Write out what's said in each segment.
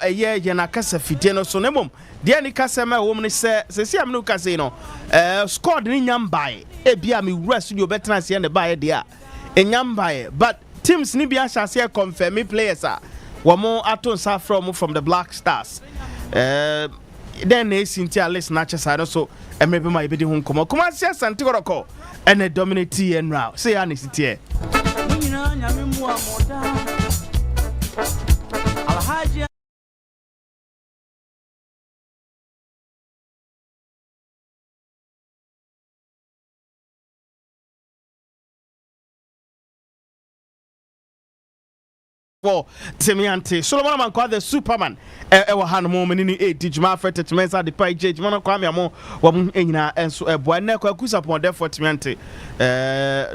a year Yanakasa Fiteno Sonemum. The any Casama woman say, see, I'm no casino. Scored in Yambai. Ebiami rest you better than see the buyer, dear. In Yambai, but Teams Nibia shall say confirm me players are. One more Aton from the Black Stars. Then they Cynthia list natures I also and maybe my bidding home come on, say Santiago and a dominate tea and row. Say Anisity. For Temiante, Solomon man called the Superman. Ewa han moment in 8 Dijma Fret to Mensa the Pie Jage, Mana Kwame Mo, Wam Ena, and so a boy never kusa upon there for Temiante.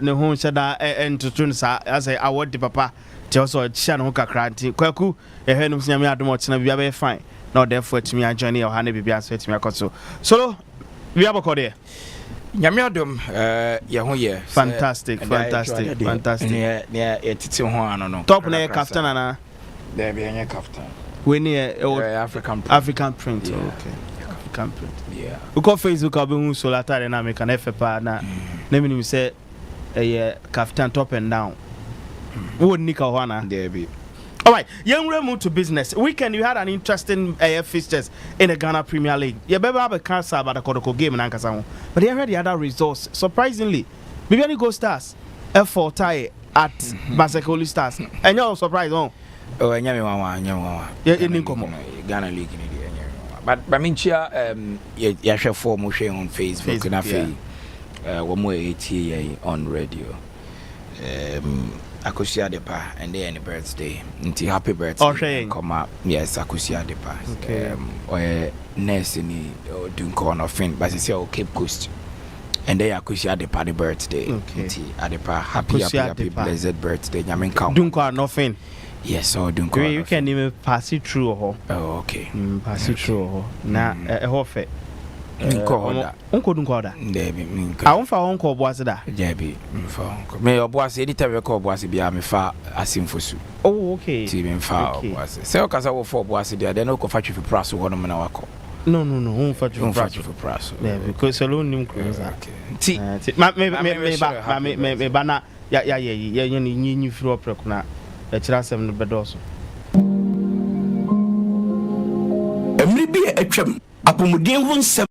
No home said and to Tunsa as I award the papa. Also a Shanoka Cranty, Kwaku, a Henum Yamia Domotna, we are fine. Not therefore to me, a journey or Hanna Bibia sweat me a conso. So we have a code here. Yamiadum, Yahoye. Fantastic. Yeah, it's no. Top near Captain Anna. There be a captain. We near African print. Yeah. Okay. African print. Yeah. We call Facebook Abu Solata and American FFA now. Let me say a Captain top and down. Would Nika Wana. There be. All right, young move to business. Weekend you had an interesting fixtures in the Ghana Premier League. You better have a cancer about the Kodoko game in Ankasamo. But you heard the other results. Surprisingly, Bibiani Go Stars F4 tie at Basekoli Stars. And you're surprised, oh? Oh, Nyami Yeah, in Ninkomo. Ghana League in India. But Minchia, you share 4 more on Facebook and I feel 1 more 80 on radio. Akusia Depa and then the birthday. Nti happy birthday. Come up. Yes, Akusia Depa. Okay. Or nurse in Duncan or Fin, but it's your Cape Coast. And then Akusia Depa the birthday. Okay. Nti Adepa happy blessed birthday. Nyamin count. Duncan nothing. Yes, so Duncan. You can even pass it through. Oh, okay. Pass it through. Na a hofe. Uncle Duncoda. Debbie, I won't for Uncle was that. Debbie, may your boss editor record was to be a me far as in for su. Oh, okay. Team far was. So, because I will for boss there, then no coffee for prass or 1 minute. No, won't for prass. Yeah, because alone new cruise. Tea, maybe banner. Yeah, you through a procuna. A chasm the bed also. Every be a trim. Apomudin won 7.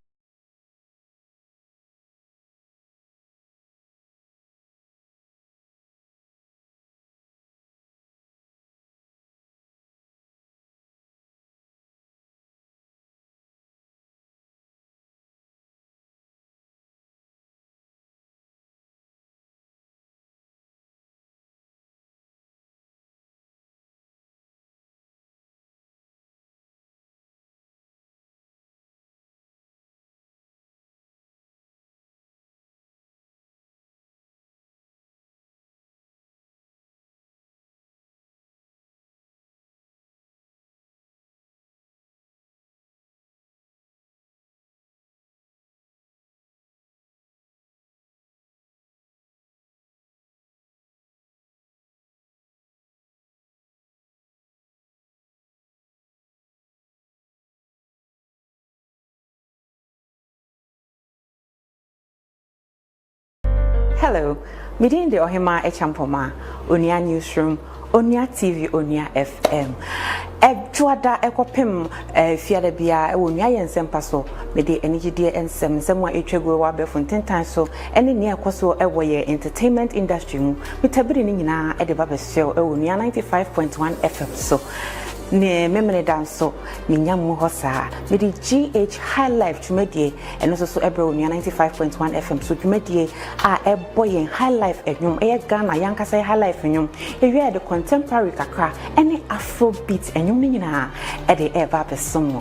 Hello, meeting the Ohima Echampoma, Onua Newsroom, Onua TV, Onua FM. Juada Ekopim, Fiadabia, Onua Yensempaso, Mede Energy Dear and Semwa Echego Wabe from 10 times so, and in near Koso Ewaye entertainment industry, Mitabirinina at the Babes Show, Onua 95.1 FM so. Ne memory dance so minyamu hosa me di GH High Life tumedie and also so ebro 95.1 FM so tumedie a boy High Life enyum Ghana yankasa High Life enyum e the contemporary kakra any Afrobeat enyum ni nyina e de eba besomo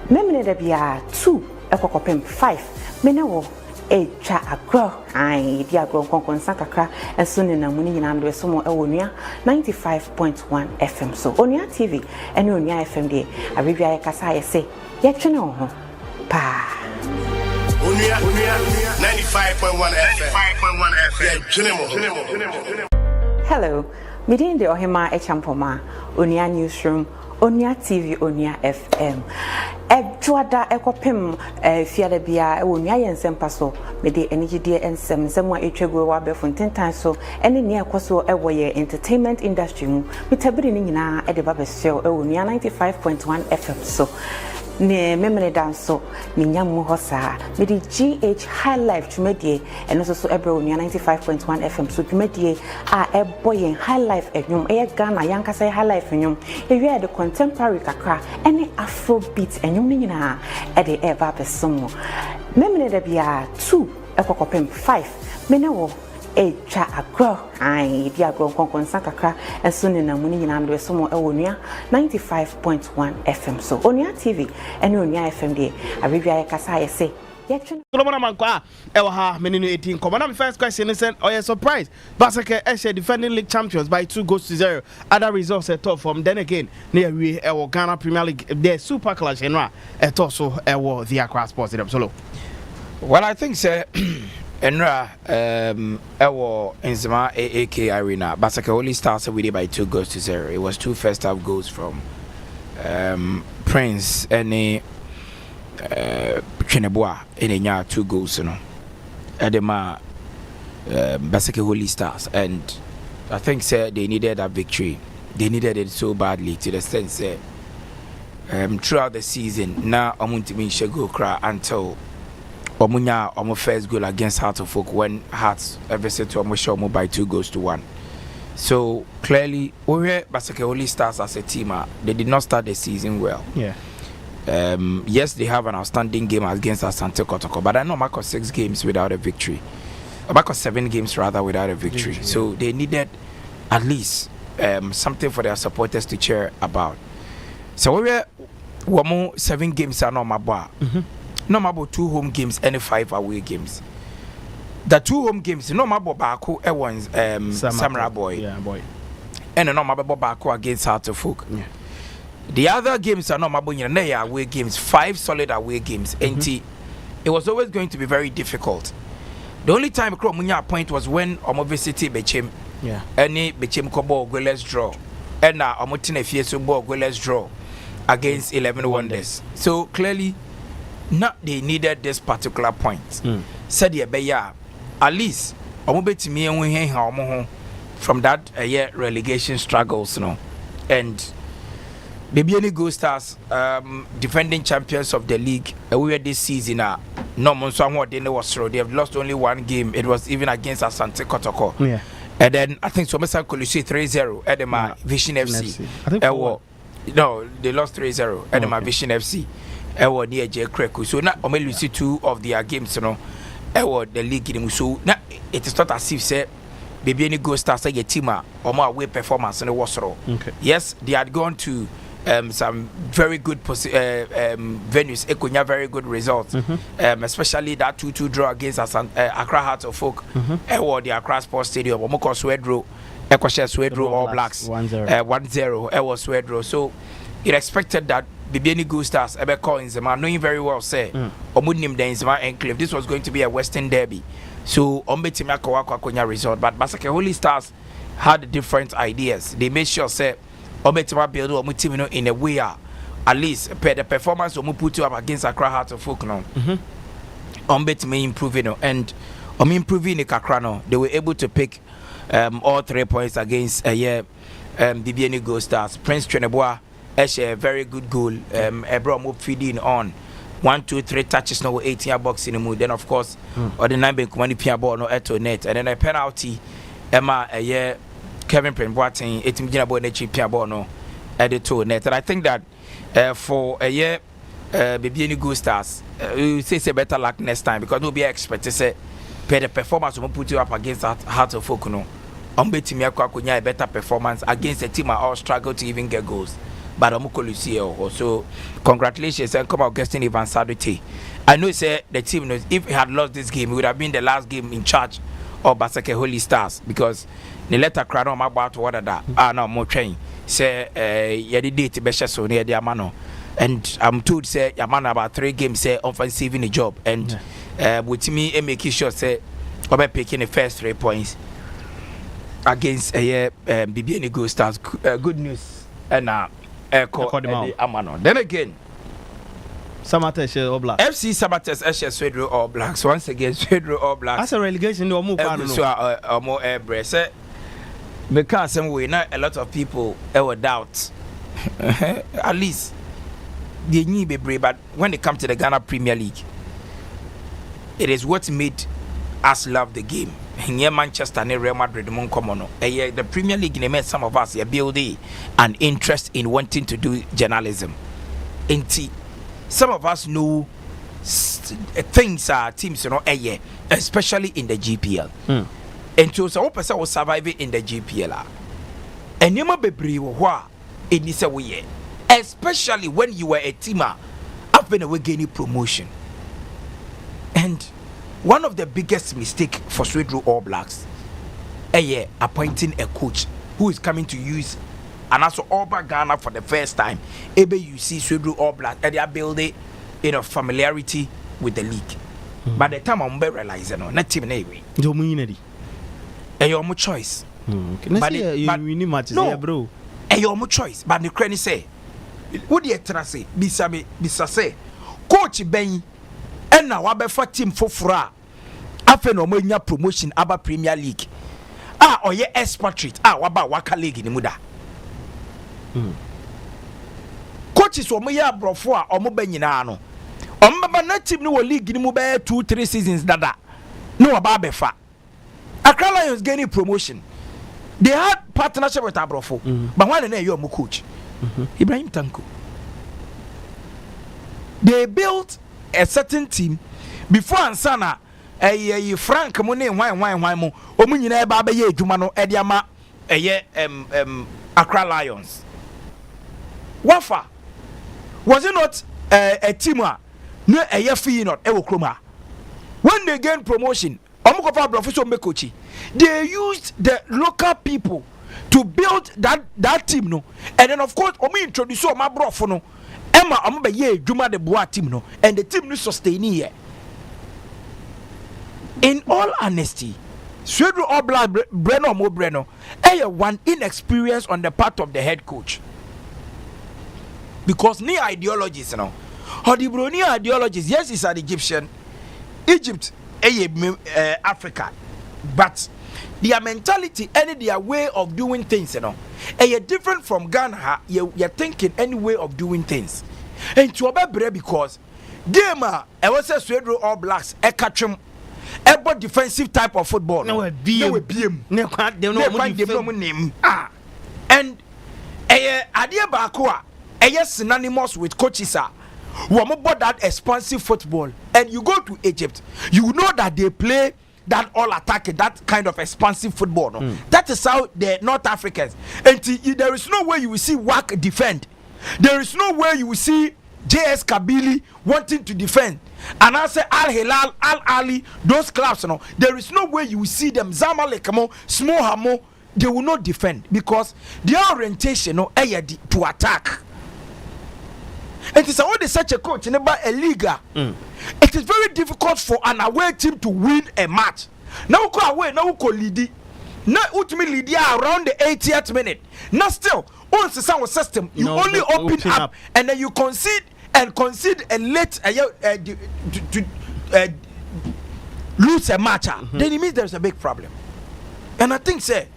memory da bia 2 ekokopem 5 menewo cha agro ai dia agro konkon sakakra enso ne na muni nyina ndo so mo Onua 95.1 FM so Onua TV ene Onua FM de abibia ye kasa ye se ye twene ho pa Onua 95.1 FM ye twene mo. Hello, meeting the Ohima Echampoma, Onua Newsroom, Onua TV Onua FM Edwada ekopem fiade bia Onua yensem so mede enigide ensem a etwego wa befo tentan so ene ne ekoso ewo ye entertainment industry mu metabiri ni nyina ede ba besel Onua 95.1 FM so ne memene danso minyamu hosa mede GH High Life tumedie eno so ebro Onua 95.1 FM so tumedie a eboyen High Life enyum Ghana yankasa High Life enyum ewie de contemporary kakra ene afrobeat enyum ni nyina ede eba besomo memene da bia 2 ekokopem 5 menewo echa agro ai dia agro konkonsa kakra enso ne namu ni nyina ndo somo Onua 95.1 FM so Onua TV ene Onua FM de abibia yakasa yese Solomon Mankwa ewa meninu 18 come on. My first question is surprised Basake Eshe defending league champions by 2-0. Other results at top from then again near we Ghana Premier League the super clash enra at also the Accra Sports solo. Well, I think sir enra Enzima AAK Arena Basake only started with it by 2-0. It was 2 first half goals from Prince and Cheneboa in a 2 goals, Edema Basake Holy Stars, and I think they needed that victory. They needed it so badly to the sense throughout the season now Omuntimi Shego cry until Omunya Omo first goal against Heart of Folk when Hearts ever said to Omoshomo by 2-1. So clearly Basake Holy Stars as a team they did not start the season well. Yeah. Yes, they have an outstanding game against Asante Kotoko, but I know Marcos 6 games without a victory. Marcos 7 games rather without a victory. So they needed at least something for their supporters to cheer about. So we were 7 games are not about. No about 2 home games and 5 away games. The 2 home games, no about Baku, everyone's Samurai Boy. Yeah, boy. And no about Baku against Heart of Folk. Yeah. The other games are not Mabunya, they are away games, 5 solid away games. And it was always going to be very difficult. The only time Munya point was when Omovicity Bechem, any Bechem Kobo, let's draw. And now Omotine Fieso Bo, let's draw against 11 Wonders. So clearly, not they needed this particular point. Said Beya, at least Omobetimi and from that relegation struggles, and Baby any Go Stars, defending champions of the league, we were this season. No Monsanto they was through. They have lost only 1 game. It was even against Asante Kotoko. Yeah. And then I think Somesa Kolisi 3-0 at the Vision FC. I think no, they lost 3-0 at the Vision FC. Near J Kreku. So now only lose 2 of their games. The league in so now it is not as if say Baby any Go Stars a team or more away performance in the Wasro. Yes, they had gone to some very good venues, Ekonya very good results, especially that 2-2 draw against Accra Heart of Folk, the Accra Sports Stadium, Omoko Swedro, Ekoshe Swedro All Blacks 1-0, Swedro. So it expected that Bibiani Go Stars ever call in Zema, knowing very well say Omunim the Zema enclave. This was going to be a Western derby. So Ombetimia Konya result, but Basake Holy Stars had different ideas. They made sure say Obetima build Omutimino in a way at least per the performance Omu put you up against Accra Heart of Folk now. Ombetime improving and improving the Kakrano. They were able to pick all 3 points against Bibiani Go Stars. Prince Cheneboa a very good goal. Ebro feeding on 1, 2, 3 touches now 18 box in the mood. Then of course or the 9 bank money pia ball no eto net and then a penalty Emma Kevin Pemboateng 18 gina ball nechi pia ball no edit to net. And I think that for a year Bibiani Go Stars we say better luck next time because we'll be expected to say pay the performance we put you up against that Heart of Folk no. Betimi a better performance against a team that all struggle to even get goals. But so congratulations and come out guesting Ivan Saduti. I know say the team knows if he had lost this game, it would have been the last game in charge of Basake Holy Stars because the letter crowd on my about what that no more train say yadi date besha so near the amano. And I'm told say Yamana about 3 games say offensive in the job and with me making sure say about picking the first 3 points against Bibiani Go Stars. Good news and Amano. Then again, Samatesh All Blacks. FC Sabates Swedro All Blacks once again. Swedro All Blacks. That's a relegation. No more. So more air because some way not a lot of people ever doubt. At least they need be brave, but when it comes to the Ghana Premier League, it is what made us love the game. Here Manchester and Real Madrid the Premier League made some of us build an interest in wanting to do journalism. Some of us know things are teams, especially in the GPL. And so some person was surviving in the GPL. And you might be brave in this way, especially when you were a teamer after we gaining promotion. And one of the biggest mistakes for Swedro All Blacks, appointing a coach who is coming to use and also over Ghana for the first time. Maybe you see Swedro All Blacks and they are building familiarity with the league. By the time I'm realizing, not team anyway. Your choice. But no, bro. Your choice. But the cranny say, what do you say? Bisa say, Coach Ben, and now I for team for fra. After no more promotion, Aba Premier League. Or ye expatriate. Waba Waka League in the Muda. Coaches or me brofua or mo benyina no team no league ni mo be 2-3 seasons dada no aba fa Accra Lions gaining promotion. They had partnership with Abrofo, but one day you're coach Ibrahim Tanko. They built a certain team before Ansana Frank money why mo omunyina eba be ye adwuma no e dia ma Accra Lions. Wafa was it not a team no a fee not e wo kroma when they gain promotion omukofa professor mekochi they used the local people to build that team no and then of course omu introduce oma brofo no ema omu be ye adwuma the boa team no and the team no sustain here. In all honesty, Swedro All Black Breno one inexperience on the part of the head coach. Because ni ideologies, or the Bruni ideologies, yes, it's an Egyptian, Egypt, Africa, but their mentality and their way of doing things, different from Ghana. You're thinking any way of doing things, and to obey because gamer, I was a Swedro All Blacks, a catchum. Ever defensive type of football. No, BM. And idea Bakua, synonymous with coaches are who about that expansive football. And you go to Egypt, you know that they play that all attacking, that kind of expansive football. No? That is how the North Africans. And there is no way you will see WAC defend. There is no way you will see JS Kabili wanting to defend. And I say Al Hilal, Al Ali, those clubs, there is no way you will see them. Zamalek, Small Hamo, they will not defend because their orientation to attack. It is already such a coach in a league. It is very difficult for an away team to win a match. Now go away, now go lead. Now ultimately lead around the 80th minute. Now still, once the sound system, you only open up and then you concede and let lose a match, then it means there's a big problem. And I think say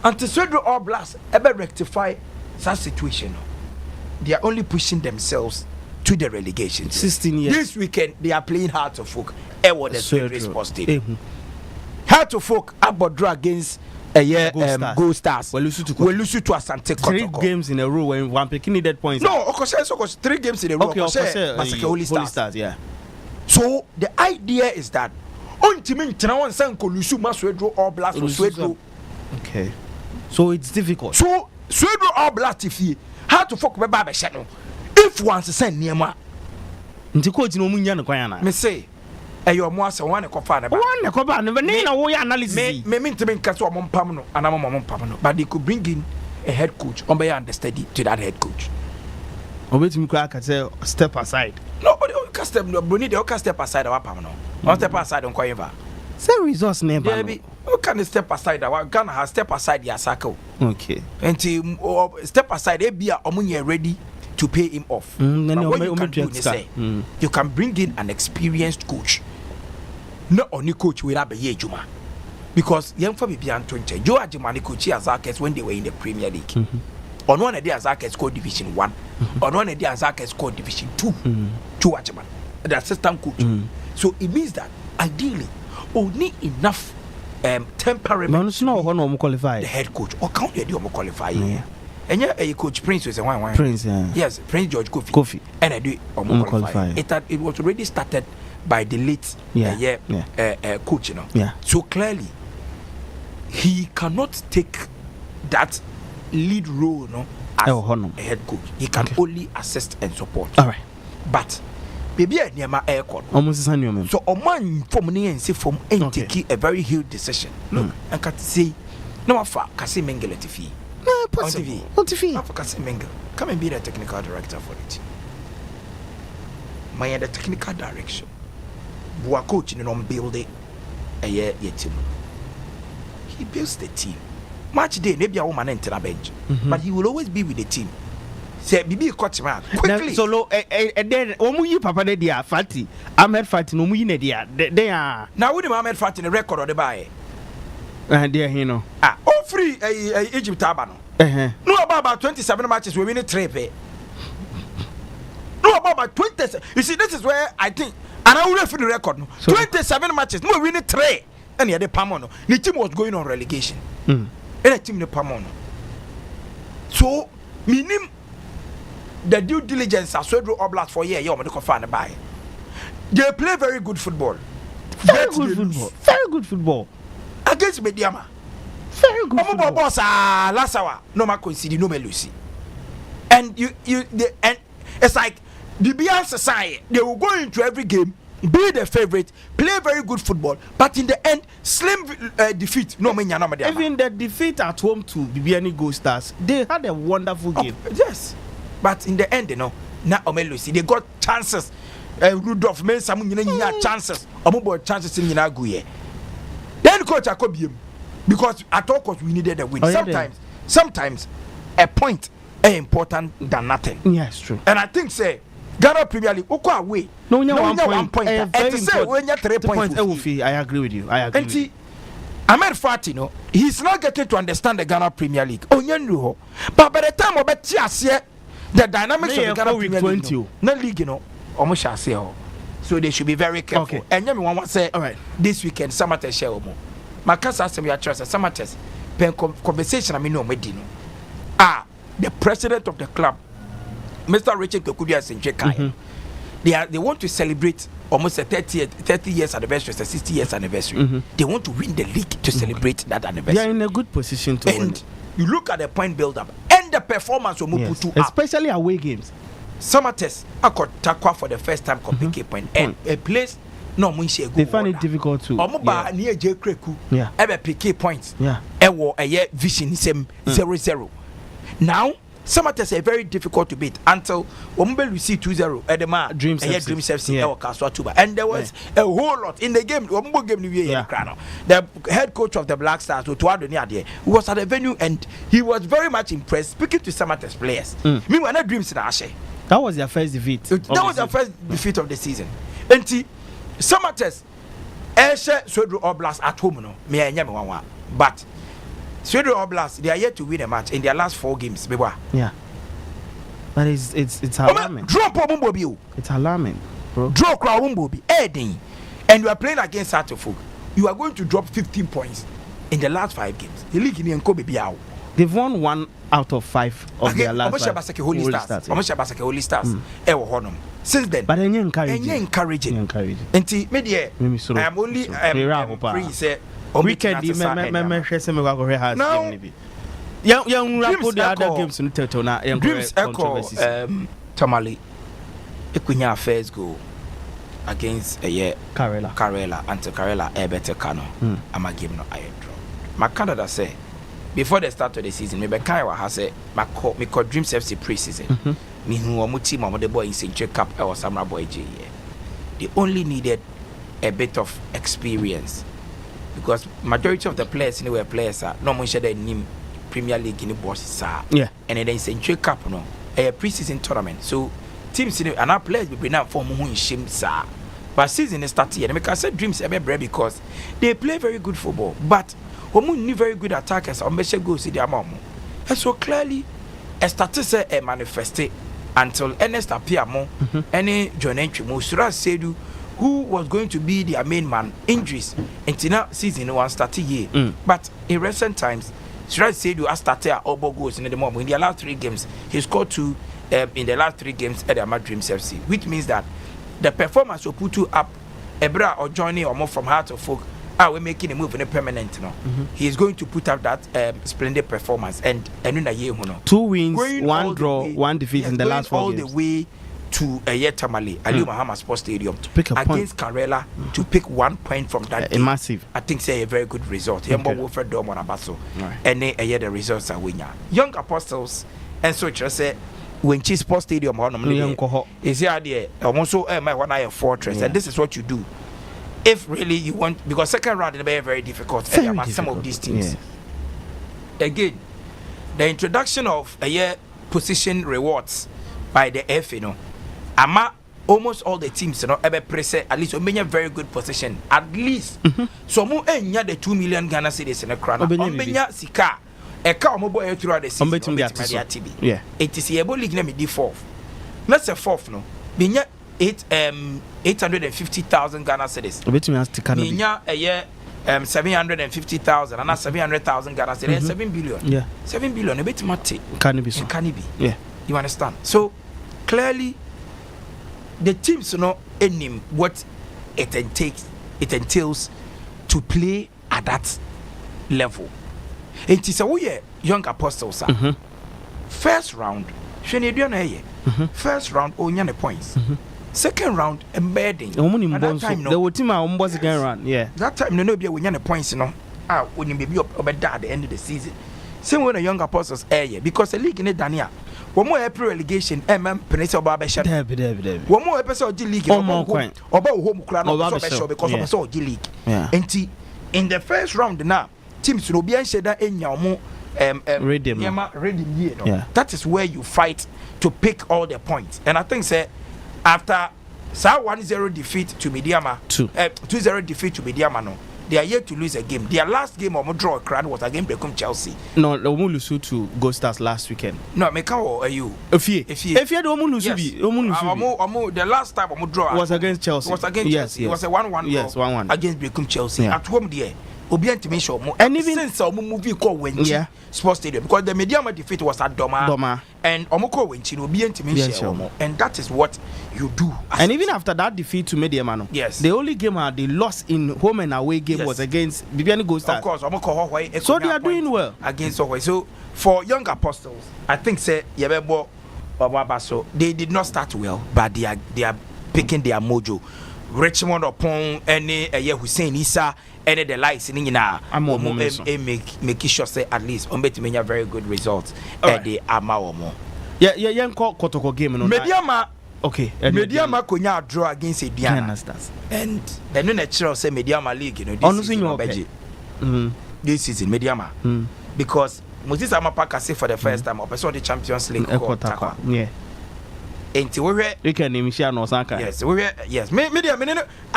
until Swedro All Blacks ever rectify such situation, they are only pushing themselves to the relegation. 16 years. This weekend they are playing Heart of Folk. The Swedro Sports Stadium. Heart of Folk Abodra against Gold Stars. We lose to Asante Kotoko. 3 games in a row when one picking needed points. No, of course, 3 games in a row. Okay, Holy Stars, yeah. So the idea is that Swedro All Blacks or Swedro. Okay. So it's difficult. So Swedro All Blacks how to fuck if once send Niema. Me say your mouse one cofa analysis. But they could bring in a head coach on by understudy to that head coach. Step aside. Nobody can step Bruni, they can step aside our pamano. One step aside on Coiva. Say resource never. Baby, you can step aside. That Ghana has step aside your circle. Okay. And step aside, they be ready to pay him off. But what you can do is say, you can bring in an experienced coach. Not only coach without be Juma. Because young for me beyond 20. Joe Ajimani coach Azakes when they were in the Premier League. On one of the Azakes scored Division 1. On one of the Azakes scored Division 2. Joe Ajiman, the assistant coach. So it means that ideally, only enough temperament. No, qualify. The head coach or count the qualify. And yeah, a coach Prince was a one. Prince, yes, Prince George Kofi. And I do qualify. It was already started by the late coach, you know. Yeah. So clearly, he cannot take that lead role, no, as a head coach. He can only assist and support. All right. But baby, I near my aircon. Almost a new so a man from me and say from take a very huge decision. Look, and can say no afa kasi mengele tifi. No, possible. What tifi? Afa kasi mengele. Come and be the technical director for it. My the technical direction. Bua coach in on build it a year team. He builds the team. Match day, maybe a woman enter a bench, but he will always be with the team. Say, Bibi coach man quickly. So low, then Omuyi Papa de dia Fati. Ahmed Fati no Muyi dia. They are now with Ahmed Fati in the record of the buy. Dear Hino. All free Egypt Tabano. No about 27 matches we win a trip. No about 20. You see, this is where I think. And I will refer the record. No. So, 27 matches. No, we need 3. And the other Pamono. The team was going on relegation. And the team the Pamono. So, minim the due diligence as Swedro Oblast for a year. You're going to find a buy. They play very good football. Very good football. Very good football. Against Mediama. Very good football. Boss, last hour. No, ma concede, no, me Lucy. And and it's like, the Beyond Society, they will go into every game, be the favorite, play very good football, but in the end, slim defeat. No, even the defeat at home to Bibiani Gold Stars, they had a wonderful game. Yes, but in the end, you know, now Omelusi, they got chances. Rudolph made some chances. Omubo chances in Yinaguye. Then coach Akobium, because at all costs we needed a win. Sometimes a point is important than nothing. Yes, true. And I think say. Ghana Premier League, Oko away. No, one point. And to say when you 3 points, I agree with you. And see, Ahmed Fati, no, he's not getting to understand the Ghana Premier League. Oh, you know, but by the time of the dynamics of the Ghana Premier League, no league, you know, almost shall say, so they should be very careful. Okay. And you want to say, all right, this weekend, Samates share more. My cousin asked me a choice, Samates, pen conversation. I mean, no, Medino. The president of the club. Mr. Richard Kokudia Sinchekai. They want to celebrate almost a 30 years anniversary, a 60 years anniversary. They want to win the league to celebrate that anniversary. They are in a good position to win. You look at the point build up and the performance of Muputu, especially away games. Samates, I got Takwa for the first time compete point and a place no Munshi. They find it difficult to. Omuba near J. Kreku. Ever PK points. A year vision 0-0. Now. Samates are very difficult to beat until Ombe Lucy 2-0 at the man Dreams FC and there was a whole lot in the game. The head coach of the Black Stars was at the venue and he was very much impressed speaking to Samates players. Meanwhile, not Dreams in Ashe. That was their first defeat. That was their first defeat of the season. And Samates Ashe Swedro Oblast at home no me but Sweden Oblast, they are yet to win a match in their last 4 games. Yeah, but it's alarming. Drop Obumbobi. It's alarming, bro. Drop Crowumbobi. And you are playing against Satofuk. You are going to drop 15 points in the last 5 games. The league in Kobe Biao. They've won 1 out of 5 of their last 5. Holy Stars. Since then, but encouraging. And media, I am only free say. Weekend, now, young Rapo, the other games in Tetona, and Dreams Echo, Tamale, Equinia Affairs go against a year Karela, and to Karela, a better cano. I'm a game no iron draw. My Canada say, before the start of the season, maybe Kaiwa has a me called Dreams FC pre-season. Me who are team of the boys in check up or Samra boy J. They only needed a bit of experience because majority of the players anywhere players are no one share the name Premier League in the bosses are. Yeah. And then Century Cup no a pre-season tournament. So teams and our players will be now for who in shame sir. But season is starting and because I said dreams ever because they play very good football, but who need very good attackers or measure goals in their mom. And so clearly a status a manifested until Ernest appear more any John Entry Musura Sedu who was going to be their main man injuries until now season one started here. But in recent times Suraj Sedu has started at all goals in the moment. In their last 3 games he scored 2 in the last 3 games at the Ahmad Dreams FC, which means that the performance will put you up Ebra or joining or more from Heart of Folk we're making a move in a permanent no. He is going to put up that splendid performance and in a year 2 wins, 1 draw, 1 defeat in the last 4 games. All the way to a year Tamale, Ali Muhammad Sports Stadium to pick a against Karela to pick 1 point from that a massive. I think say a very good result. Yembo Wilfred Dorman Abaso. And a year the results are winning. Young Apostles and so just say when Chief Sports Stadium is here there almost my one eye fortress and this is what you do. If really you want, because second round is very difficult about some of these teams. Again, the introduction of a year position rewards by the FA, almost all the teams, ever press at least a very good position, at least. So more the 2 million Ghana cedis in a crown. Sika, a car mobile throughout the season. Yeah, it is a league name the 4th. Not a 4th, no. 850,000 Ghana cedis. Minya a year 750,000 and 700,000 Ghana cedis. 7 billion. Yeah, 7 billion. A bit mate. Can it be? Yeah, you understand? So clearly, the teams know what it entails to play at that level. It is a young apostles. First round, first round, only points. Second round, embedding. That time, no. The team are second round. Yeah. That time, no, be when points, when you be up at the end of the season. Same when the young apostles because the league in the Dania. One more April relegation, Peninsula Barbershop. One more episode of the league. About home crowd because of the league. And in the first round now, teams will be that in your redeem. That is where you fight to pick all the points. And I think say after 1-0 defeat to Mediama, 2-0 defeat to Mediama, no, they are yet to lose a game. Their last game of draw crowd was against Beckham Chelsea. No, they won't lose to Ghost Stars last weekend. No, Meka or you? If you don't lose, the last time of draw was against Chelsea. It was a 1-1 yes, 1-1 against Beckham Chelsea at home there. And even since our movie called Wenchi Sports Stadium, because the Mediama defeat was at Doma. And Omoko Wenchi will be intimation, and that is what you do. And even after that defeat to Mediama, the only game they lost in home and away game was against Bibiani Ghost Stars. Of course, Omoko so they are doing well against Ohwai. So for young apostles, I think say Yebebo Babaso, they did not start well, but they are picking their mojo. Richmond upon any Hussein Issa any the lights in make sure say at least many very good results at the Amaomo. Yeah, Kotoko game no. Mediama okay. Mediama konya draw against Ediana. And the new natural say Mediama League, this season Mediama. Because Moses Amapaka say for the first time or saw the Champions League. Yeah. And we can name Shano Saka. Yes. I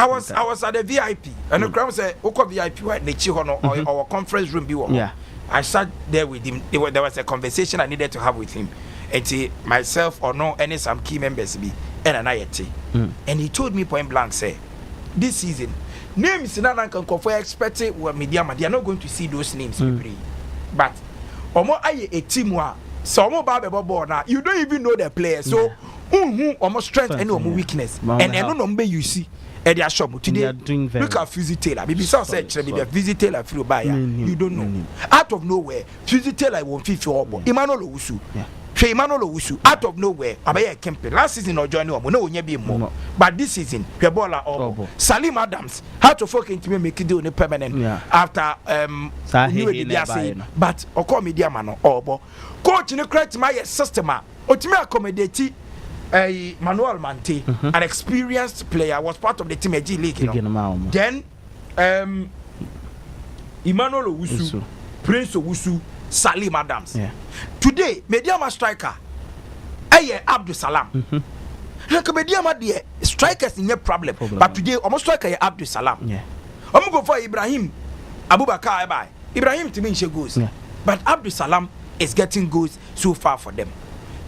was at the VIP and the crowd said, "Oko VIP right next our conference room." Yeah. I sat there with him. There was a conversation I needed to have with him. And myself or no any some key members be and and he told me point blank say, this season names in an can for expected were media. They are not going to see those names but omo aye a team wa so omo ba now you don't even know the players so almost strength and no weakness and no number you see and they are shop today look at Fusy Taylor maybe some said be a Fusy Taylor flew by you don't know out of nowhere Fusy Taylor won't fit your Emmanuel Owusu Emmanuel Owusu out of nowhere Abaya Kempe last season or join no be more but this season Pebola Salim Adams how to fuck into me make it do permanent after but or media man or coach in the correct my system ultimate accommodate Manuel Mante, an experienced player, was part of the team at G League. Then Emmanuel Owusu, Prince Owusu, Salim Adams. Yeah. Today, Mediama striker, Aye Abdul Salam. Like Mediama, the strikers in your problem. But today, almost striker Abdul Salam. Yeah. I'm go for Ibrahim Abubakar Ebai. Ibrahim to me she goes. Yeah. But Abdul Salam is getting goals so far for them.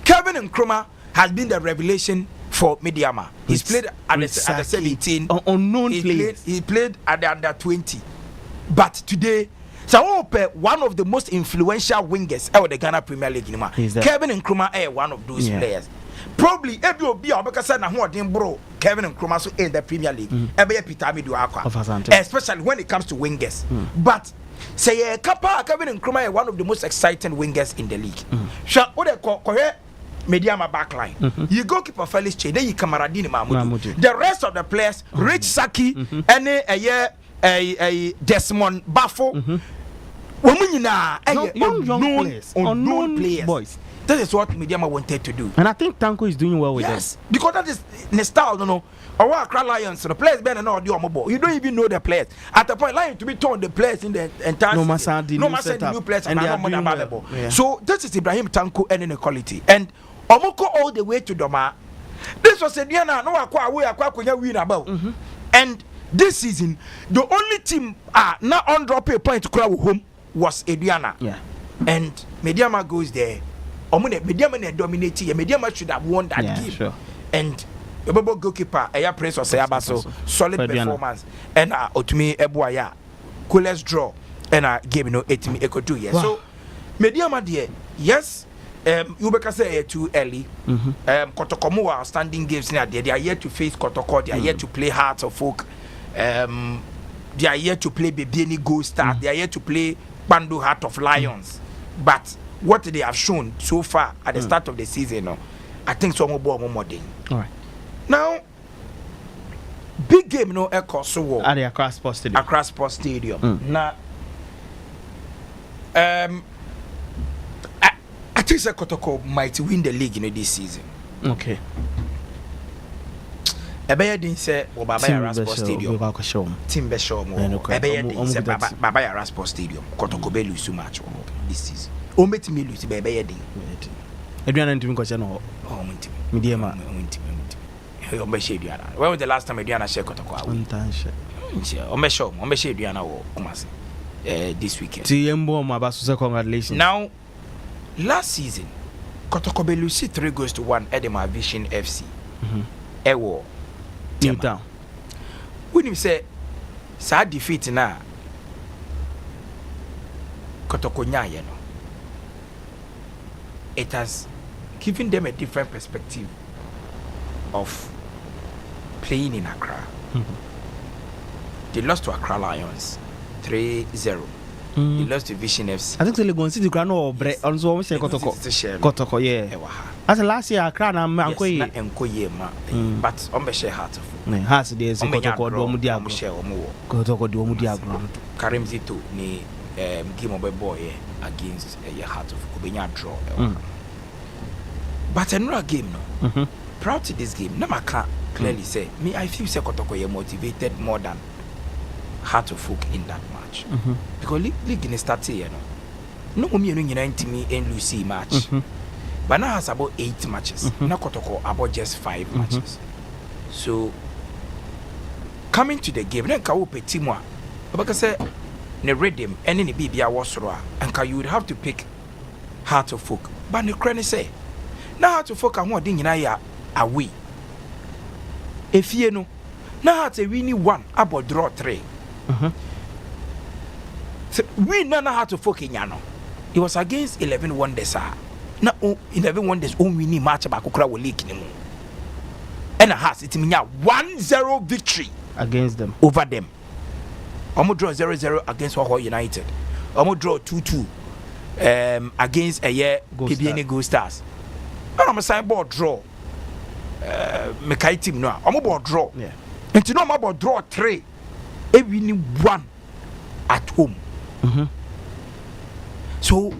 Kevin Nkrumah has been the revelation for Mediama. He's played at the 17. Unknown players. He played at the under 20. But today, so one of the most influential wingers out of the Ghana Premier League. Kevin Nkrumah is one of those players. Probably Kevin Nkrumah so in the Premier League. Especially when it comes to wingers. But say Kevin Nkrumah is one of the most exciting wingers in the league. Mediama backline. You go keep a Felix Che, then you Kamaradini Mahmoud. The rest of the players, Rich Saki, and a Desmond Baffo, unknown players. Boys. That is what Mediama wanted to do. And I think Tanko is doing well with them. Yes, because that is the style, Or Accra Lions, the players better not do mobile. You don't even know the players. At the point, Lion to be torn the players in the entire no matter the new players and are not available. Yeah. So this is Ibrahim Tanko and inequality. And Omoko all the way to Doma. This was a Diana, no Aqua win about. And this season, the only team not on drop a point to crowd home was Ediana. Yeah. And Mediama goes there. Mediama dominating. Mediama should have won that game. Sure. And the goalkeeper, Prince of Sayabaso, solid performance. And Otumi Ebuaya, coolest draw. And game Etimi Ekotu. Yes. So Mediama dear, yes. You better say too early. Kotokomo are standing games now. They are yet to face Kotoko. They are yet to play Hearts of Folk. They are yet to play Bebieni Gold Star. They are yet to play Bandu Heart of Lions. But what they have shown so far at the start of the season, I think some more than. All right. Now, big game Echo so at the Accra Sports Stadium. Accra Sports Stadium. Now, I think Kotoko might win the league this season. Okay. Ebeye din say Babaya Sports Stadium. Team Beshom. Ebeye din say Babaya Sports Stadium. Kotoko be lose match this season. O met me lose Ebeye din. Eduana ntimi ko no. Oh ntimi. Mediama. When was the last time Eduana share Kotoko? Ombe share Eduana wo Kumasi. This weekend. Tiembo mabasu congratulations. Now last season, Kotoko be lose 3-1 Edema Vision FC. Ewo Newtown. When you say sad defeat na Kotoko nya it has given them a different perspective of playing in Accra. They lost to Accra Lions 3-0. They lost to Vision FC. I think the Legon City Grano or Bre also almost Kotoko. Kotoko, yeah. As last year, Accra and Mankoye, but on the share heart of Has the Kotoko Domudia share or more. Kotoko Domudia Karim Zito, ni game of a boy against a heart of Kubenya draw. But another game, no. Proud to this game, no, I can't clearly say. Me, I feel Kotoko motivated more than Heart of Folk in that match. Because league in the start here, no me and 90 and Lucy match. But now has about 8 matches. Now Kotoko about just 5 matches. So coming to the game, then Kawo Petimwa, because ne rhythm and any BBA was and you would have to pick Heart of Folk. But the cranny say, now Heart of Folk and what ding in away. If you know, now Heart a winning 1 about draw 3. So we know how to fuck in Yano. It was against 11 Wonders. Now 11 Wonders only winning match about Kukra will leak in and has it mean 1-0 victory against them over them. Omo draw 0-0 against Waho United. Omo draw 2-2 against a year PBN Gold Stars. And I'm a sideboard draw. Mekai team no. Omo board draw. Yeah. And you know about draw 3. Every 1 at home. So,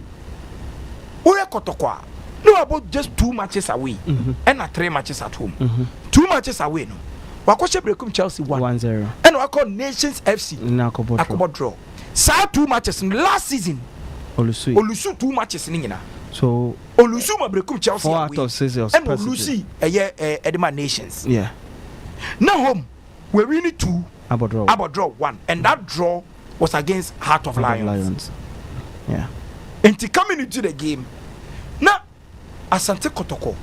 Oya Kotoko, no about just 2 matches away and 3 matches at home. 2 matches away, no. Wakoshe Brekum Chelsea 1-0. And Wako Nations FC Akobo draw. Sa 2 matches last season. Olusu 2 matches ni nyina. So Olusu mabrekum Chelsea. 4 out of 6 and Olusi Edema Nations. Yeah. Now home we winning 2. About draw 1, and that draw was against Heart of Lions. Yeah. And coming into the game, now Asante Kotoko,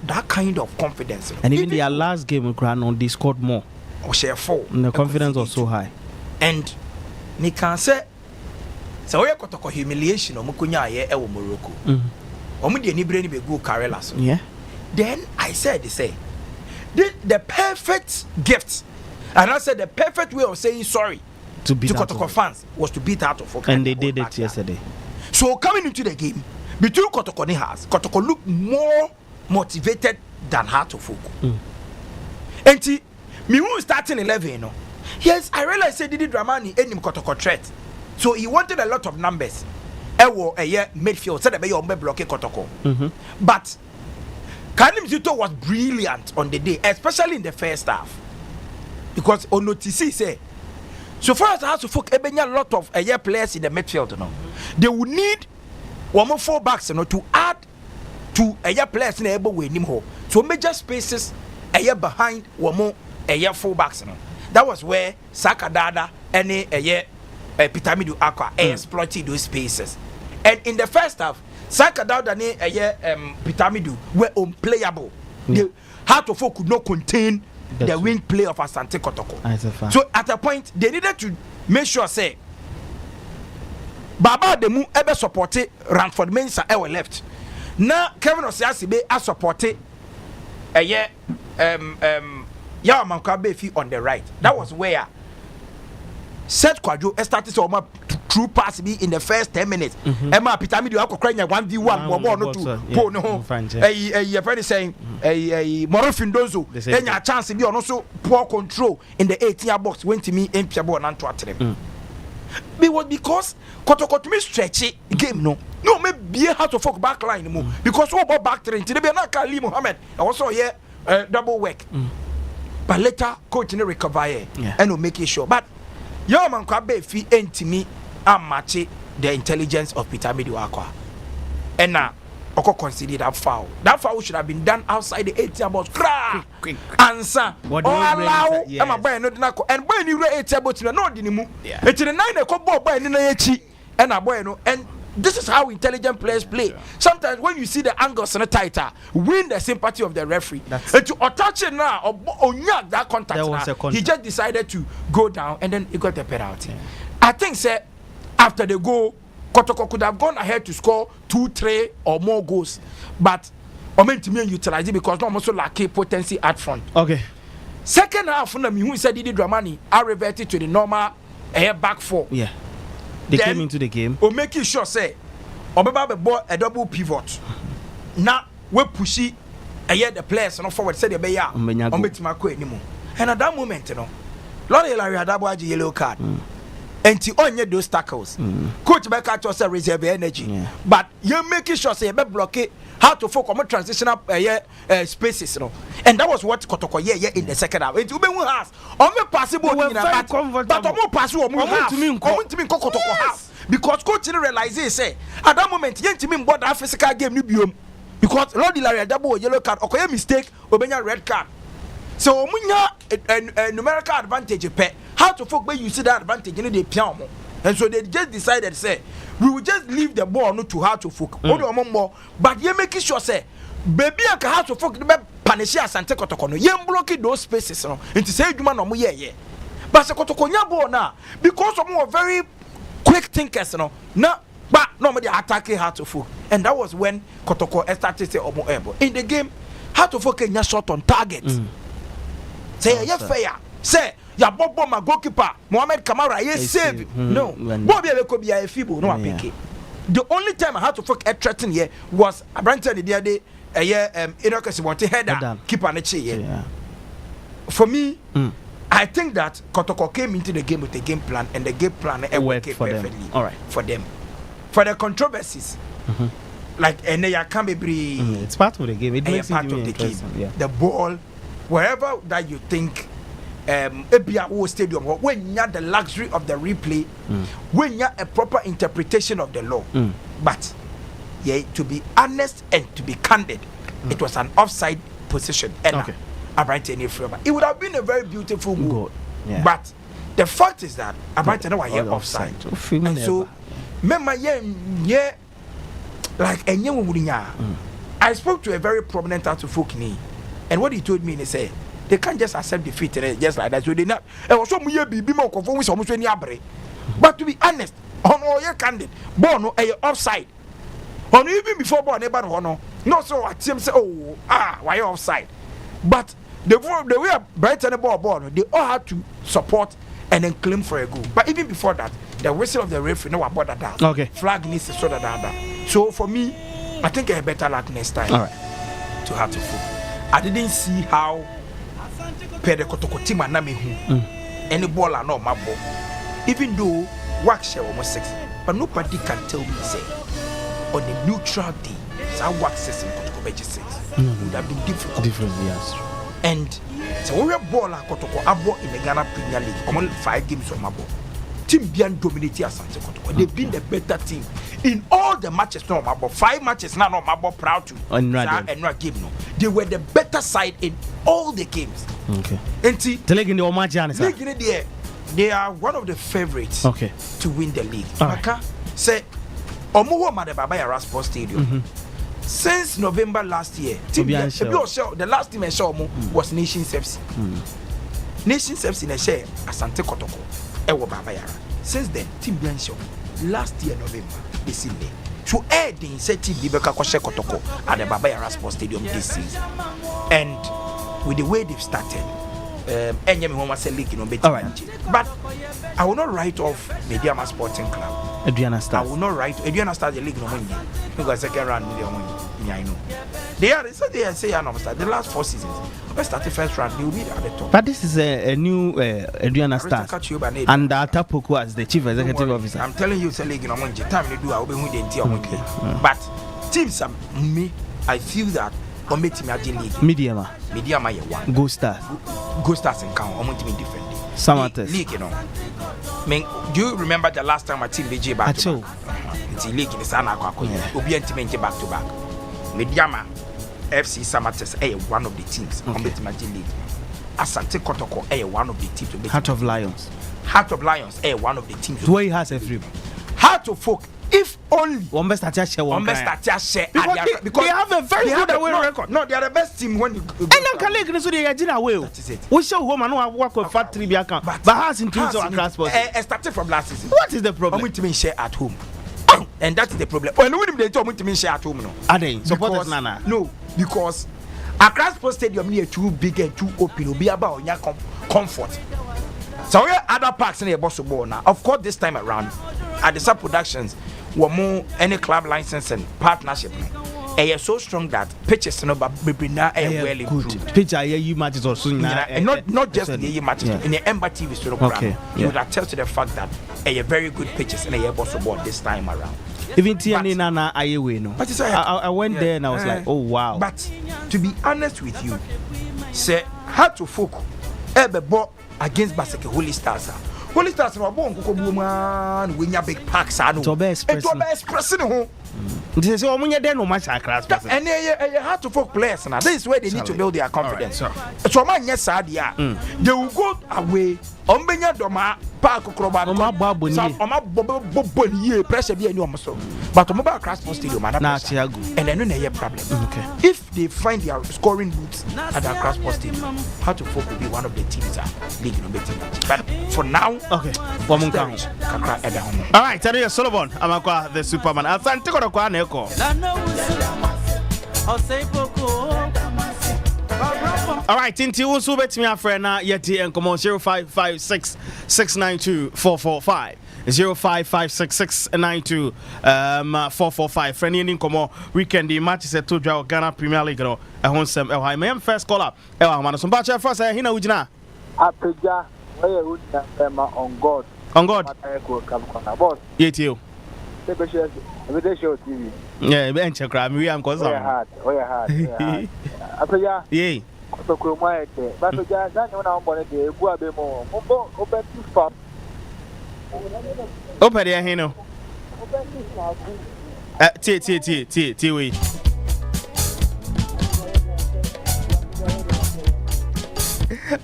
that kind of confidence. And even their last game, they scored more. Or share 4. And the confidence was so high. And me can say, so we Kotoko humiliation or Mukunya ye ewo Morocco. Omudi ni brain be go Karela. Yeah. Then I said, the perfect gift. And I said the perfect way of saying sorry to Kotoko fans was to beat Heart of Oak. And they did it yesterday. So coming into the game, between Kotoko and Hearts, Kotoko looked more motivated than Heart of Oak. And me who starting 11, you know. Yes, I realized Didi Dramani any Kotoko threat. So he wanted a lot of numbers. A year midfield said that you block Kotoko. But Kanim Zito was brilliant on the day, especially in the first half. Because on OTC say, so far as Hearts of Oak, a lot of players in the midfield, you know, they would need 1 more 4 backs, you know, to add to players in the able way anymore. So major spaces behind 1 more 4 backs, you know. That was where Saka Dada and Pitamidu Aqua exploited those spaces. And in the first half, Saka Dada and Pitamidu were unplayable. The Heart of Oak could not contain the wing play of Asante Kotoko. So at a point they needed to make sure say Baba Demu ever supported Ranford Mensah ever left. Now Kevin Osiasibe has supported Yawa Mankabefi on the right. That was where Seth Kwadwo started to true pass me in the first 10 minutes. Emma Pitami do akokra 1v1 wo ball no to po no ho. Your friend is saying Morofin Dozo enya chance bi ono so poor control in the 18 box went to me empia ball na to atrem. It was because Kotoko me stretch game no me be how to fuck back line mo because we ball back three till be na Kali Mohammed I was so here double work. But later coach ne recover and no make it sure but Yo man kwa be fi entimi amache the intelligence of Peter Mediwakwa. And now Oko consider that foul. That foul should have been done outside the 18 box. Quick. Answer. Or allow am boy no dinako. And boy ni re 18 box no dinimu. It's the 9 ko ball boy ni na echi. And a boy no and this is how intelligent players play. Sometimes when you see the angles and the tighter, win the sympathy of the referee. And to attach it now or that contact now, he just decided to go down and then he got the penalty. I think sir, after the goal, Kotoko could have gone ahead to score 2, 3 or more goals. But I meant to me utilize it because no also lack potency at front. Okay. Second half, who said Didi Dramani, I reverted to the normal back 4. Yeah. They came into the game. Or making sure say Obeba bought a double pivot. Now we pushy the players and forward said they ya anymore. And at that moment, you know, Lord Hilary had a yellow card. And he only those tackles. Coach Becca to say reserve energy. But you're making sure say be block it how to focus on transitional spaces, you know. And that was what Kotoko in the second half. It will has only possible but more pass to me Kotoko half because coach didn't realize say at that moment yen to me board that physical game ni biom because Lord Hilary double yellow card okoye mistake obenya red card. So omunya a numerical advantage pe how to focus you see that advantage in the piano. And so they just decided say we will just leave the ball no to how to focus. But you making sure say baby I can how to focus be punish Asante Kotoko no yen blocking those spaces no into say djuma no mo ye but se Kotoko nya ball na because some were very quick thinkers no na but no me dey attacking how to focus and that was when Kotoko started say omo able in the game how to focus nya shot on target say yeah fair say ya bobo my goalkeeper Mohamed Kamara yes save no Bobby Eleko be a feeble no apeke. The only time I had to fuck a threaten here was Abrante the other day Enoch want to header keeper ne che for me I think that Kotoko came into the game with a game plan and the game plan worked perfectly for them for the controversies like and they can be it's part of the game, it makes part of the game. The ball wherever that you think Ebia stadium when you have the luxury of the replay, when you have a proper interpretation of the law. But yeah, to be honest and to be candid, it was an offside position. And it would have been a very beautiful goal. Yeah. But the fact is that offside. And so remember like I spoke to a very prominent Ansah Apagya, and what he told me, he said they can't just accept defeat just like that. So they not. But to be honest, on all your candid, Bono a offside. On even before Bono, nobody no so at him say why offside? But the way Brighton the ball, they all had to support and then claim for a goal. But even before that, the whistle of the referee no about that. Okay. Flag needs to sort of that. So for me, I think I have better luck next time. All right. To have to fool. I didn't see how Pede Kotokotima Namihu any ball are not my ball. Even though work share almost 6, but nobody can tell me say on a neutral day, so work system Kotokobeji 6 would have been difficult. Different, yes. And so we have ball Kotoko Abo in the Ghana Premier League, only 5 games on my ball. Team Bian dominated Asante Kotoko. They've been the better team in all the matches. No, my ball 5 matches now. No, my ball proud to and game. No, they were the better side in all the games. Okay. And the league in the Omajan they are one of the favorites. Okay. To win the league. Right. Say, Omuwa Madebaba Sports Stadium. Since November last year, the last team I saw was Nations FC. Nations FC in a share Asante Kotoko. Since then, Team Biancho last year November they see me. So they said Team Bibeka Koshe Kotoko at the Baba Yara Sports Stadium this season. And with the way they've started, but I will not write off Mediama Sporting Club. Adriana Stars. I will not write Adriana Stars the league no money because second round million money. I know. They say the last 4 seasons. We started first round, they will be at the top. But this is a new Adriana Stars and Tapoku as the chief executive officer. I'm telling you, it's a league no money. Time they do, I will be with the entire money. But teams me, I feel that on me team league. Mediama you one. Go Stars in count. I'm going to be different. Samates. League, you know. I mean, do you remember the last time my team BJ back to back? It's a league in the Sana Kwako. Obi and team back to back. Mediama FC Samates one of the teams on the league. Asante Kotoko one of the teams. Heart of Lions one of the teams. The way he has every Heart of Folk. If only because they have a very good away record. No, they are the best team when you go. And then Kalek so they are away. That is it. We show home and work with factory account. But has increased our transport. Started from last season. What is the problem? I'm going to share at home. And that's the problem. When they told me to share at home, no. Are they supporters Nana? No, because Accra Sports Stadium near too big and too open. Will be about your comfort. So we have other parks in the Bosso now. Of course, this time around, at the Sub Productions, were more any club license and partnership. They are so strong that pitches no but now well improved. Pitch you matches also and not just the year matches in the Ember TV studio program. You would attest to the fact that a very good pitches and a Bosso board this time around. Even Tiani Nana Ayewe no. But I went there and I was like, oh wow. But to be honest with you, say how to focus against Baseke Holy Stars. Holy Stars are born Kukobuman, when you big packs are no expressing. This is all when you're there no much class. And you have to focus players now. This is where they need to build their confidence. So my yes, they will go away. Ombenya doma park kroba no pressure be any almost but mobile crash stadium and then no problem. Okay. If they find their scoring boots at the crash stadium, how to folk will be one of the teams league no better. But for now, okay. All right, Tanya Solomon, Amakwa the Superman. Asante Kotoko na eko. All right, Tinti Unsu bet me a friend na yeti and come on 0556 692 445 0556 692 445 friend in come on weekend the match set to Ghana Premier League no e hon sem e high my first call up e wa man so ba che first hina ugina Apagya where would on God boss yeti o TV yeah be enche kra me am cause oh yeah hard Apagya yeah kotoko my day. But to just that when I'm born again, go a bit more. Open too far. Open there, Hino. T, we.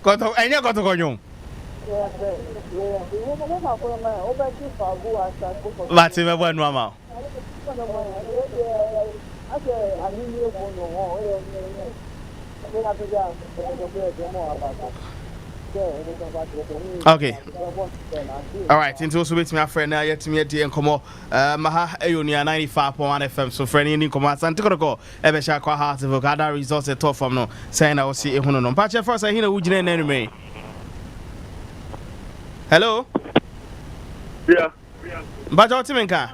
Koto, enya koto konyo. Vati me bwa nwa ma. Okay. All right. Into also with me, friend. Now yet to me at the Encomo. Maha Eonia 95.1 FM. So, friend, in Encomo, Santiago, Ebesha, Heart of Ogada results at top from no saying I will see a Huno. Patch first, I hear Wood and enemy. Hello? Yeah. But what do you mean? Yeah,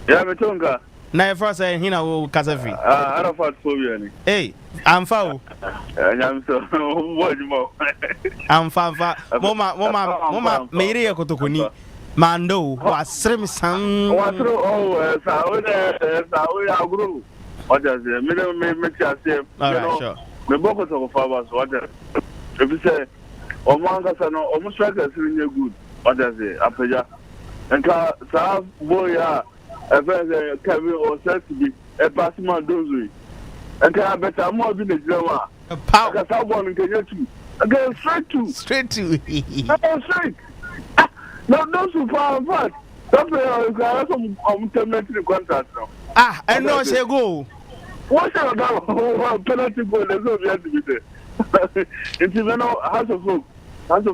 Metonga. Now, first, I hear Kazafi. I don't want to. Hey, I'm foul. I'm so what more. I'm fa mama made a kotokuni mando was srim sang what through I grew. What does the middle make us say? All right, sure. The book of fathers, what if you say, almost like a good. What does it? Apagya. And Sir boy, a very Kevin or said to be a passing dozy. And I bet I'm more than a Java. A power. Because I want to get you. Again, straight to. Straight. No, those who found that. That's why I'm terminating the contract now. Ah, and no, say go. What's your penalty goal? There's no way to be there. It's even House of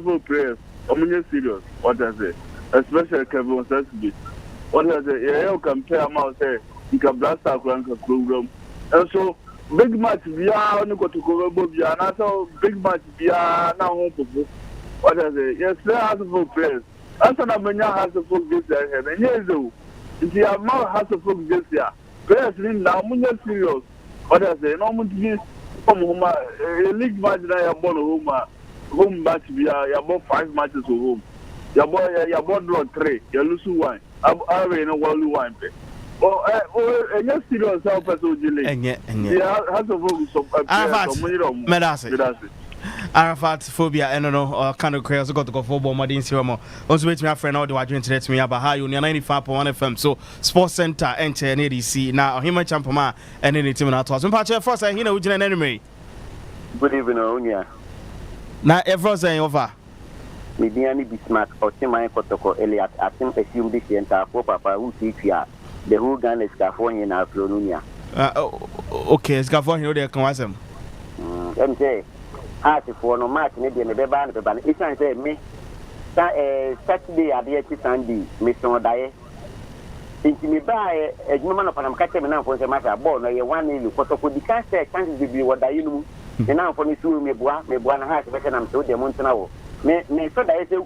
Folk prayers. I'm serious. What I say? Especially Kevin says to be. What I say? You compare my say, you can blast our program. And so, big match via only go to go via and so big match via now home. What I say? Yes, there has a full players. As an Amenya has a full this year, and yes, though, if you have more has a full this year, players now much serious. What I say? No one to from home. A league match that you bought home match via you bought 5 matches at home. You bought draw 3. You lose 1. I know one. Oh, and yes, serious help us to delay. And yet, yeah, has a vote of Arafat phobia, and no, kind of crazy got to go for Bomadin Siramo. Also, wait, my friend, all the watching today to me about how you 95.1 FM. So, Sports Center, enter an ADC now, him and Champama, and any team at us. And Patch first, I hear an enemy. Good evening, Onua. Now, everyone's saying over. Mediani Bismarck or Timay Kotoko Elias, I think assume this entire Papa who teach here. The whole gun is California in Afronia. Okay, it's California, they can watch them. Let me say, as for no match, maybe in the Beban, it's not say me. Saturday at the Sunday, Miss Odaye. Since me buy a woman of an catching now for the matter, born or 1 million, Kotoko, the can't say, chances to be what I know. And now for me, me one has better I'm so the Montano. Me so that I say,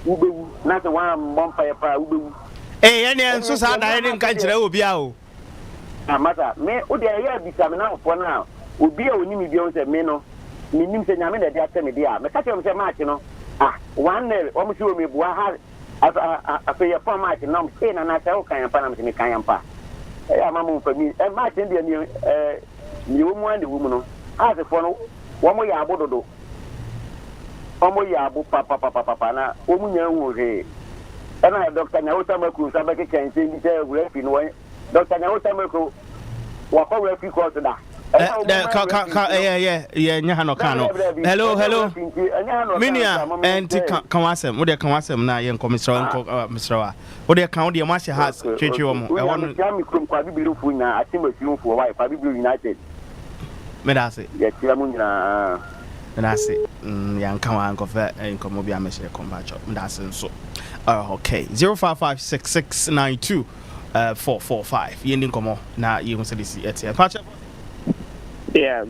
Ubu, not the one bonfire, Ubu. Eh, and so sad I didn't catch it. Will be out. Matter, me, would the year be some now for now? Would be a new beyond a meno. Meaning, say, I mean, that they are telling me, but catch him so much, you know. Ah, 1 day, almost you me, Buahar, I pay a poor match, and I'm saying, and I say, okay, I'm Panama, me, Kayampa. I'm a move for me, and my Indian, you want the woman. As a phone, 1 more year, Bodo. Omo ya bu papa na omunya nwore e na Dr. Nyawota Maku sabeke kense ni say we fi no Dr. Nyawota Maku wa ko we fi course da yeah nya no kano hello minia enti kan wasem wo de kan wasem na ye nko misra wa wo de kan wo de ma she has twetwe wo mo e won ya mi krum kwa bibiru fu na atimasi fu wa fa bibiru United me da se ya tira mu nyina. And I say, Yanka and Coffee and Comobia Messia Combacho. That's so. Okay. 0556692 Yending Como. Now you must see it here. Patch. Yeah.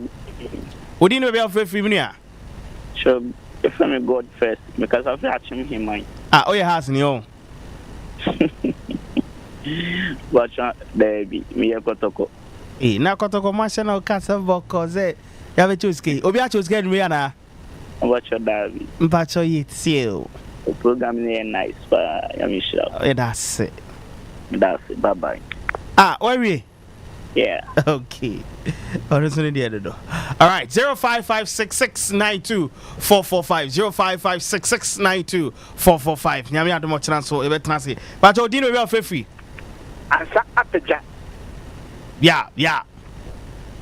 Would you know about free minia? Sure. If I'm a God first, because I've watching him mine. Oh, yeah, has no. Watch baby, me a kotoko. Na kotoko national castle because you have a choose key. Obi a choose get me na. Watch your David. Mpacho yit seal. The program is nice, but I'm sure. That's it. That's it. Bye bye. Where we? Yeah. Okay. Honestly, the other. All right, 0556692445. 0556692445. Nyame adomo transfer e betnase. But Odino we are free. Ansah Apagya. Yeah.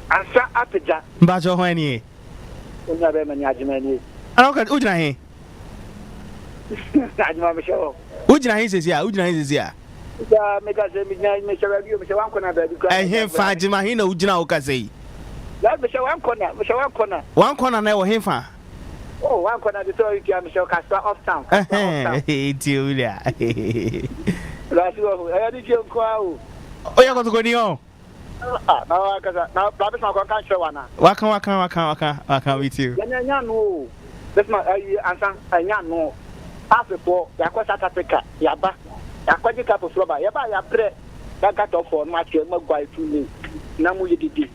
Ansah Apagya. But you when Onua be mani ajimani. I don't ujina he. Ajima me show. Ujina he says yeah, Ya mega se mi nya me show radio me show wan kona ba bi kwa. Eh he fa ajima he na ujina ukase. Ya me show wan kona. One corner na he fa. Oh, wan kona de so you me show Casper off town. Tiulia. Last go. I did you ko awu. Oya ko to ni o. Na kaza na babe ma ko kan show wana. Waka with you. Nya no. This ma Ansah nya no. Afepo ya ko South Africa ya ba. Ya ko ji ka for roba. Ya ba ya pre. That got off for match ma gwa tu na mu yedidi.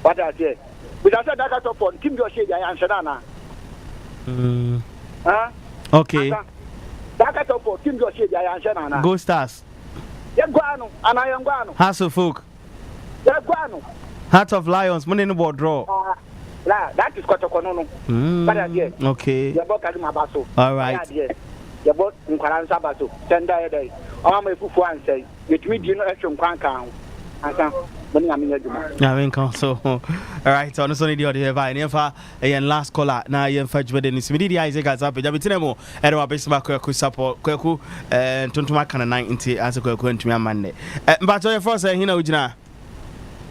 What I say? Because that got off for team your shade ya answer na. Okay. That got off for team your shade ya answer na. Go Stars. Ya gwanu ana ya gwanu. House of Folk. Ya gwanu. Heart of Lions, money no board draw. That is Kotoko no. Okay. Ya bo kadi mabaso. All right. Ya bo nkwara nsabaso. Tenda ya dai. O ma efufu ansai. Yetumi di no ehwe nkwan kan. Ansah. Bani amenya djuma. I mean so. All right, so no so need the audio vai. Nefa and last caller na yen fa djube denis. Me di Isaac Azap. Ja bitinemo. Ere wa besima kwaku support. Kwaku tontuma kana 90 as kwaku ntumi amande. Mbato ye force hina ujina.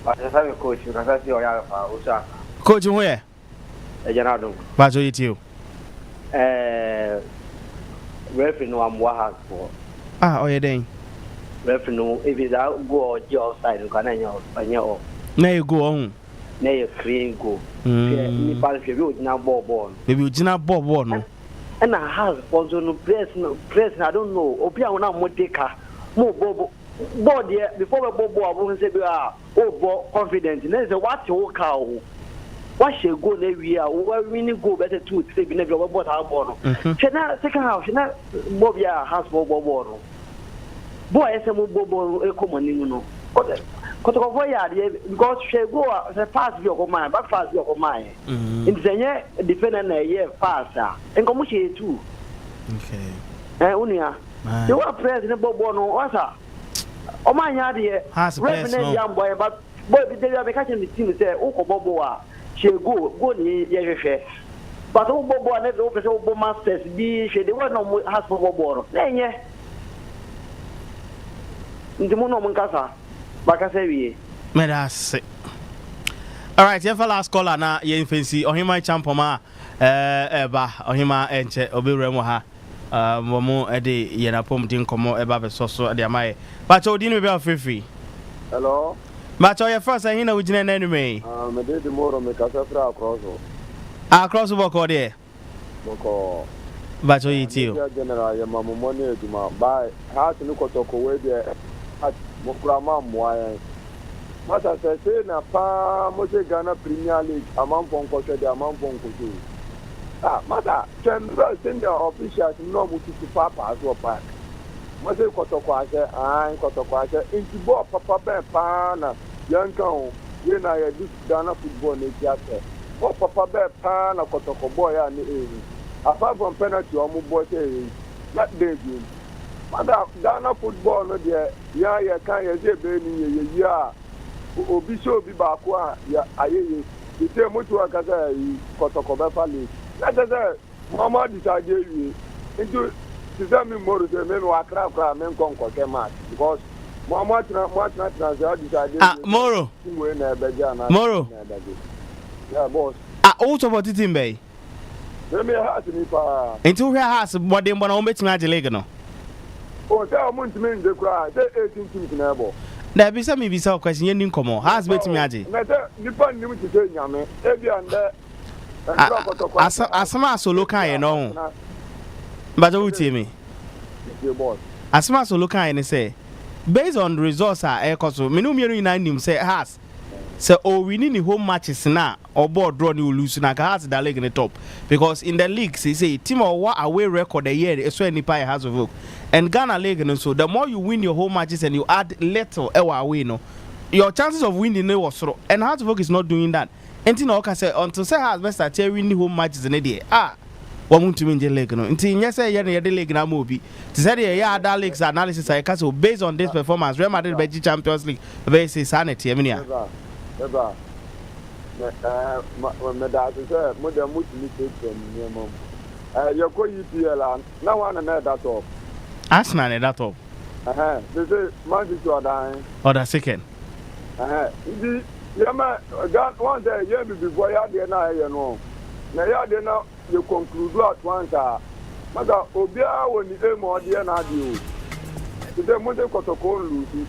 Asasa coach, nakasi oya fa usa. Coach who Ejana dum. Bajo yitiu. Referee no amwa has for. Oye den. Referee no if is out go or outside kan anya Na you go on. Na you clean go. Ni pa fe bi ojina ball. Maybe ojina ball no. And I have also no press I don't know. Obi a wona mo deka. Mo ball there before we ball we say be ball confident. Then say what you call. What she go na we are we need go better to say be na be ball our ball. Shena second half shena Bobia has ball no. Boy ese mo ball e come ni no. Kotoko for ya because she go the pass bi okoma back pass bi okoma. Nzenye defender na ye pass ah. Enko she too. Okay. Unia. You are press the ball no wasa. O man ya de referee ya boy but boy be dey be catch the team say o ko bobo a she go ni ye hwehwe. But o bobo na dey o pese o bo masters bi she dey one no has for bobo no. Na enye. Ndimo no mun kasa. Bakasewie. Medase. All right, yeah, for last caller na ye fancy ohima champoma eba ohima enche obewremo ha momo ede ye na pom din komo eba be soso ede amaye. But odi no be free. Hello. But your first I hina ujine na enemy. Me dey tomorrow me kasa fra across. Across boko there. Boko. But you too. General ya mamu money eduma by heart no Kotoko we there. Mokrama moyen. Mata say na pa mo se Ghana Premier League among ponko de among ponko. Mata can send the officials no mo to papa so pa. Mo se Kotoko ase Kotoko ase inti bo papa be pa na yanka o ye na ye dis Ghana football na tiate. Bo papa be pa na Kotoko boy ya ni apart from penalty o mo boy say that day Mada Ghana football no there ya kan ye je be ni ye ya obi so obi ba ko a ya ayeye ite motu akaza yi Kotoko be fa le na say mama decide you into Sizami Moro say me wa kra me nkonko ke match because mama tra say decide Moro we na be ja na Moro yeah boss o to bot team be me ha ni pa into where has what dem bona o metin age league no. Oh, say I'm going to mean the cry. Say 18 teams na ebo. Na be say me be say question yen nkomo. Has bet me age. Na say nipa nim ti say nyame. E bia nde. Asama solo kan ye no. But you tell me. Asama solo kan ye say based on the results are ekoso. Me no mienu ina nim say has. So we need the home matches na or board draw ni lose na ka has the league in the top because in the league say team or what away record the year so nipa has of and Ghana league no so the more you win your home matches and you add little away no your chances of winning no was so, and Hearts of Oak is not doing that. Enti na oka say until say Hearts best start winning home matches in the want to win the league no. Enti yes say ye the league na mo bi. Ti say the other leagues analysis I can say based on this performance Real Madrid be Champions League be say sanity e me nia. Eba. Me da say mo dey motivate them you go EPL na one na that top. Arsenal na that top. They say Manchester dying. Or the second. The God one day you be before you dey na you know. Na you dey na you conclude at once maka obia woni e mo dey na dey o. Today mo dey protocol lose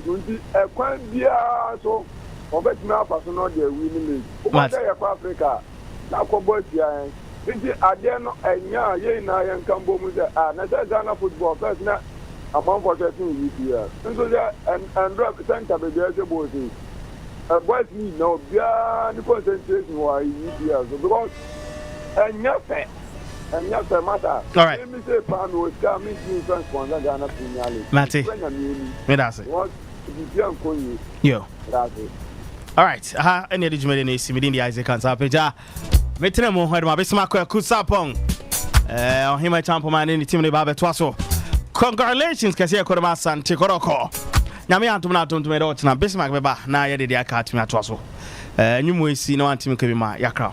nti e kwan bia so obetimi afa so no dey win league. O dey for Africa na ko boy tia nti ade no enya ye na ye nkambo mu say na say Ghana football first na among for 13 years. So and center baby as a boy say boys need no bia the concentration why years because enya fair matter. All right. Let me say pan was coming to sponsor Ghana Premier League. Mate. Me that's it. What yo. That's it. All right. Any other jumele ni simidin di Isaac Ansah Apagya. Metre mo hwede ma besima kwa kusapong. Ohima champo man ni team ni ba betwaso. Congratulations kasi ekoroma asante koroko. Nyame antum na antum me do tina Bismarck beba na ye de aka atumi atwaso. Nyumo esi na antimi ka bi ma yakra.